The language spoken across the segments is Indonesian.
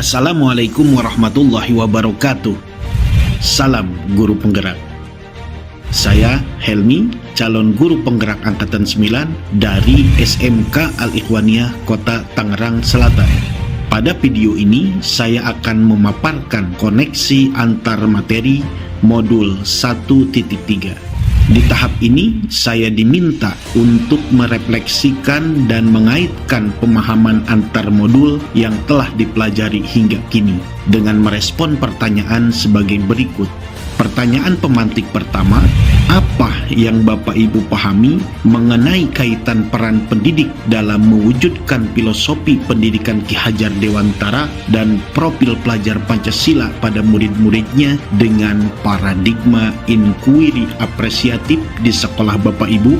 Assalamualaikum warahmatullahi wabarakatuh. Salam guru penggerak. Saya Helmi, calon guru penggerak angkatan 9 dari SMK Al-Ikhwaniyah Kota Tangerang Selatan. Pada video ini saya akan memaparkan koneksi antar materi modul 1.3. Di tahap ini, saya diminta untuk merefleksikan dan mengaitkan pemahaman antar modul yang telah dipelajari hingga kini dengan merespon pertanyaan sebagai berikut. Pertanyaan pemantik pertama, apa yang Bapak Ibu pahami mengenai kaitan peran pendidik dalam mewujudkan filosofi pendidikan Ki Hajar Dewantara dan profil pelajar Pancasila pada murid-muridnya dengan paradigma inquiry apresiatif di sekolah Bapak Ibu?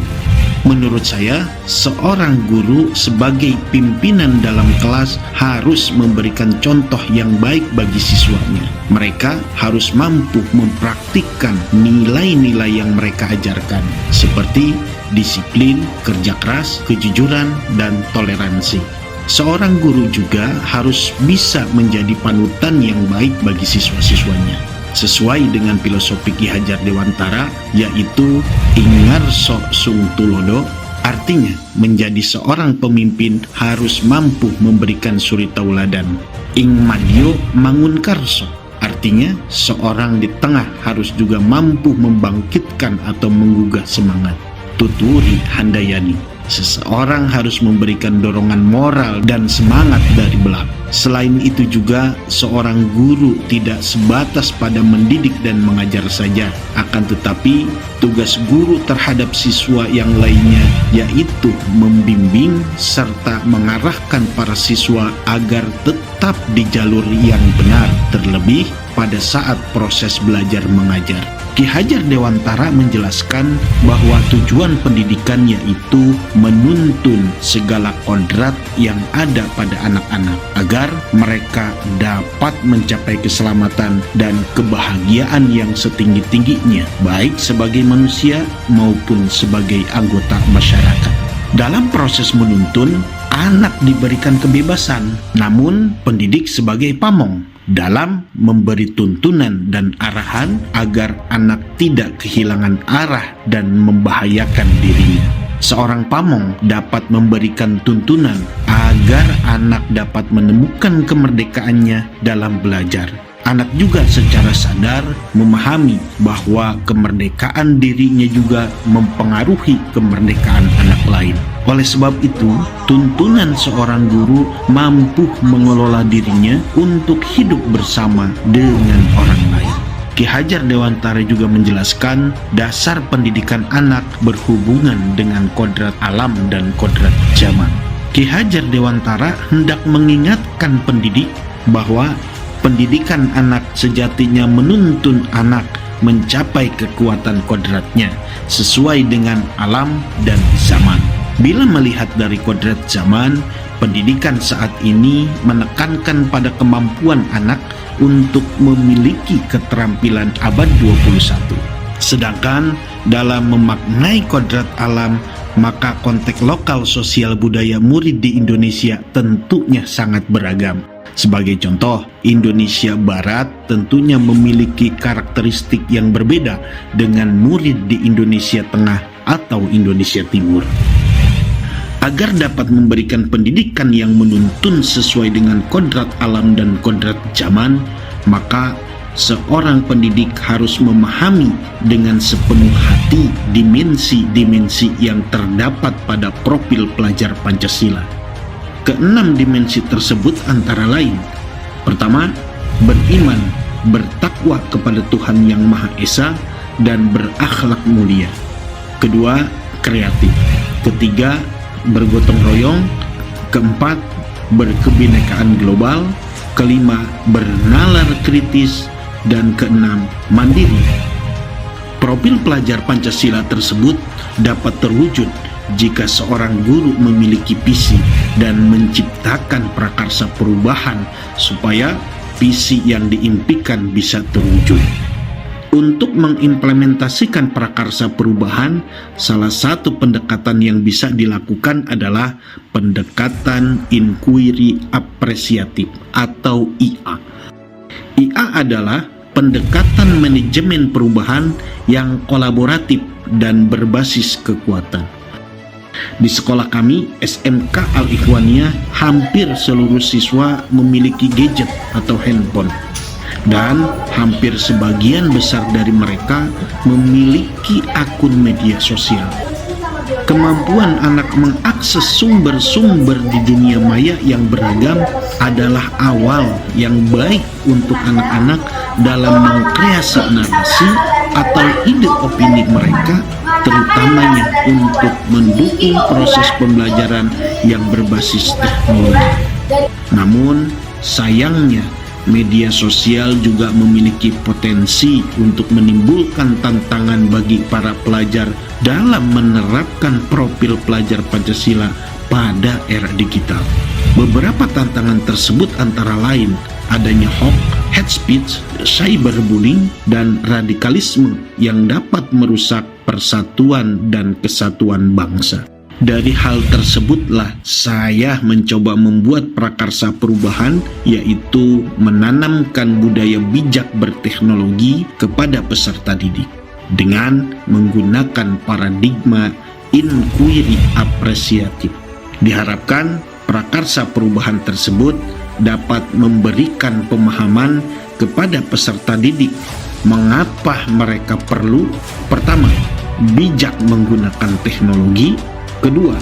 Menurut saya, seorang guru sebagai pimpinan dalam kelas harus memberikan contoh yang baik bagi siswanya. Mereka harus mampu mempraktikkan nilai-nilai yang mereka ajarkan, seperti disiplin, kerja keras, kejujuran, dan toleransi. Seorang guru juga harus bisa menjadi panutan yang baik bagi siswa-siswanya, sesuai dengan filosofi Ki Hajar Dewantara, yaitu Ingarso Sung Tulodo. Artinya, menjadi seorang pemimpin harus mampu memberikan suri tauladan. Ing Madyo Mangun Karso, artinya seorang di tengah harus juga mampu membangkitkan atau menggugah semangat. Tuturi Handayani, seseorang harus memberikan dorongan moral dan semangat dari belakang. Selain itu juga, seorang guru tidak sebatas pada mendidik dan mengajar saja, akan tetapi tugas guru terhadap siswa yang lainnya yaitu membimbing serta mengarahkan para siswa agar tetap di jalur yang benar, terlebih pada saat proses belajar mengajar. Ki Hajar Dewantara menjelaskan bahwa tujuan pendidikan yaitu menuntun segala kodrat yang ada pada anak-anak agar mereka dapat mencapai keselamatan dan kebahagiaan yang setinggi-tingginya, baik sebagai manusia maupun sebagai anggota masyarakat. Dalam proses menuntun, anak diberikan kebebasan, namun pendidik sebagai pamong dalam memberi tuntunan dan arahan agar anak tidak kehilangan arah dan membahayakan dirinya. Seorang pamong dapat memberikan tuntunan agar anak dapat menemukan kemerdekaannya dalam belajar. Anak juga secara sadar memahami bahwa kemerdekaan dirinya juga mempengaruhi kemerdekaan anak lain. Oleh sebab itu, tuntunan seorang guru mampu mengelola dirinya untuk hidup bersama dengan orang lain. Ki Hajar Dewantara juga menjelaskan dasar pendidikan anak berhubungan dengan kodrat alam dan kodrat zaman. Ki Hajar Dewantara hendak mengingatkan pendidik bahwa pendidikan anak sejatinya menuntun anak mencapai kekuatan kodratnya sesuai dengan alam dan zaman. Bila melihat dari kodrat zaman, pendidikan saat ini menekankan pada kemampuan anak untuk memiliki keterampilan abad 21. Sedangkan dalam memaknai kodrat alam, maka konteks lokal sosial budaya murid di Indonesia tentunya sangat beragam. Sebagai contoh, Indonesia Barat tentunya memiliki karakteristik yang berbeda dengan murid di Indonesia Tengah atau Indonesia Timur. Agar dapat memberikan pendidikan yang menuntun sesuai dengan kodrat alam dan kodrat zaman, maka seorang pendidik harus memahami dengan sepenuh hati dimensi-dimensi yang terdapat pada profil pelajar Pancasila. Keenam dimensi tersebut antara lain: pertama, beriman, bertakwa kepada Tuhan Yang Maha Esa, dan berakhlak mulia. Kedua, kreatif. Ketiga, bergotong royong. Keempat, berkebinekaan global. Kelima, bernalar kritis. Dan keenam, mandiri. Profil pelajar Pancasila tersebut dapat terwujud jika seorang guru memiliki visi dan menciptakan prakarsa perubahan supaya visi yang diimpikan bisa terwujud. Untuk mengimplementasikan prakarsa perubahan, salah satu pendekatan yang bisa dilakukan adalah pendekatan inquiry apresiatif atau IA. IA adalah pendekatan manajemen perubahan yang kolaboratif dan berbasis kekuatan. Di sekolah kami, SMK Al-Ikhwaniyah, hampir seluruh siswa memiliki gadget atau handphone. Dan hampir sebagian besar dari mereka memiliki akun media sosial. Kemampuan anak mengakses sumber-sumber di dunia maya yang beragam adalah awal yang baik untuk anak-anak dalam mengkreasi narasi atau ide opini mereka, terutamanya untuk mendukung proses pembelajaran yang berbasis teknologi. Namun, sayangnya, media sosial juga memiliki potensi untuk menimbulkan tantangan bagi para pelajar dalam menerapkan profil pelajar Pancasila pada era digital. Beberapa tantangan tersebut antara lain adanya hoax, hate speech, cyberbullying, dan radikalisme yang dapat merusak persatuan dan kesatuan bangsa. Dari hal tersebutlah saya mencoba membuat prakarsa perubahan, yaitu menanamkan budaya bijak berteknologi kepada peserta didik dengan menggunakan paradigma inquiry apresiatif. Diharapkan prakarsa perubahan tersebut dapat memberikan pemahaman kepada peserta didik mengapa mereka perlu, pertama, bijak menggunakan teknologi, kedua,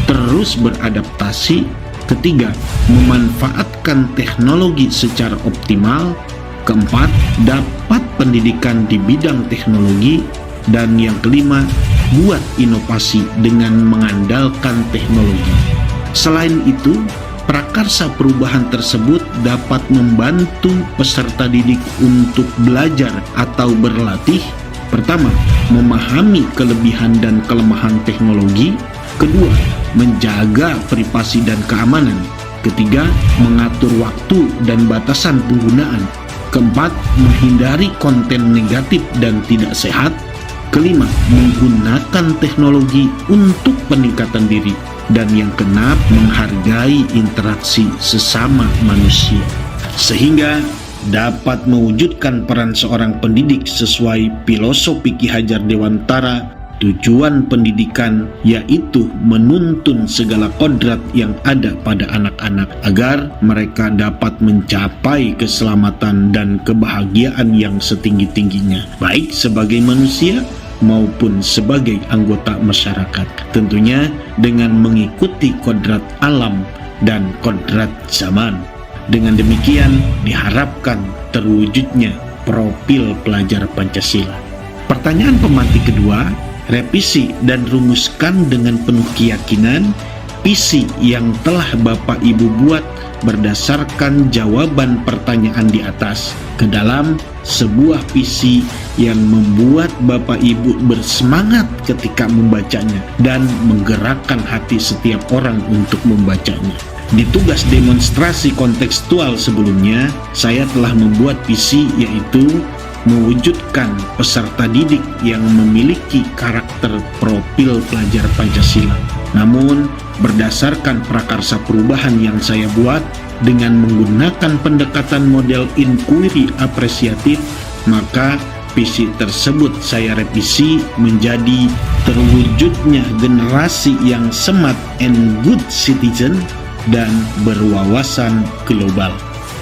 terus beradaptasi, ketiga, memanfaatkan teknologi secara optimal, keempat, dapat pendidikan di bidang teknologi, dan yang kelima, buat inovasi dengan mengandalkan teknologi. Selain itu, prakarsa perubahan tersebut dapat membantu peserta didik untuk belajar atau berlatih, pertama, memahami kelebihan dan kelemahan teknologi, kedua, menjaga privasi dan keamanan, ketiga, mengatur waktu dan batasan penggunaan, keempat, menghindari konten negatif dan tidak sehat, kelima, menggunakan teknologi untuk peningkatan diri, dan yang keenam, menghargai interaksi sesama manusia, sehingga dapat mewujudkan peran seorang pendidik sesuai filosofi Ki Hajar Dewantara. Tujuan pendidikan yaitu menuntun segala kodrat yang ada pada anak-anak agar mereka dapat mencapai keselamatan dan kebahagiaan yang setinggi-tingginya, baik sebagai manusia maupun sebagai anggota masyarakat, tentunya dengan mengikuti kodrat alam dan kodrat zaman. Dengan demikian diharapkan terwujudnya profil pelajar Pancasila. Pertanyaan pemantik kedua, revisi dan rumuskan dengan penuh keyakinan visi yang telah Bapak Ibu buat berdasarkan jawaban pertanyaan di atas ke dalam sebuah visi yang membuat Bapak Ibu bersemangat ketika membacanya dan menggerakkan hati setiap orang untuk membacanya. Di tugas demonstrasi kontekstual sebelumnya, saya telah membuat visi, yaitu mewujudkan peserta didik yang memiliki karakter profil pelajar Pancasila. Namun, berdasarkan prakarsa perubahan yang saya buat dengan menggunakan pendekatan model inquiry apresiatif, maka visi tersebut saya revisi menjadi terwujudnya generasi yang smart and good citizen dan berwawasan global.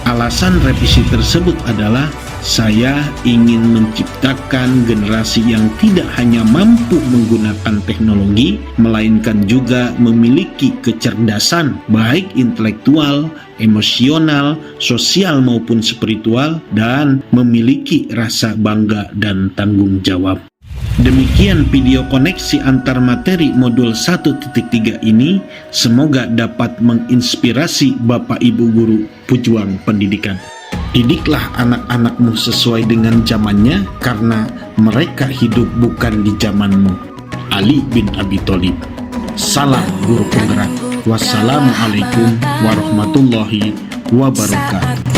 Alasan revisi tersebut adalah saya ingin menciptakan generasi yang tidak hanya mampu menggunakan teknologi, melainkan juga memiliki kecerdasan baik intelektual, emosional, sosial maupun spiritual, dan memiliki rasa bangga dan tanggung jawab. Demikian video koneksi antar materi modul 1.3 ini, semoga dapat menginspirasi Bapak Ibu Guru pejuang pendidikan. Didiklah anak-anakmu sesuai dengan zamannya, karena mereka hidup bukan di zamanmu. Ali bin Abi Thalib. Salam guru penggerak. Wassalamualaikum warahmatullahi wabarakatuh.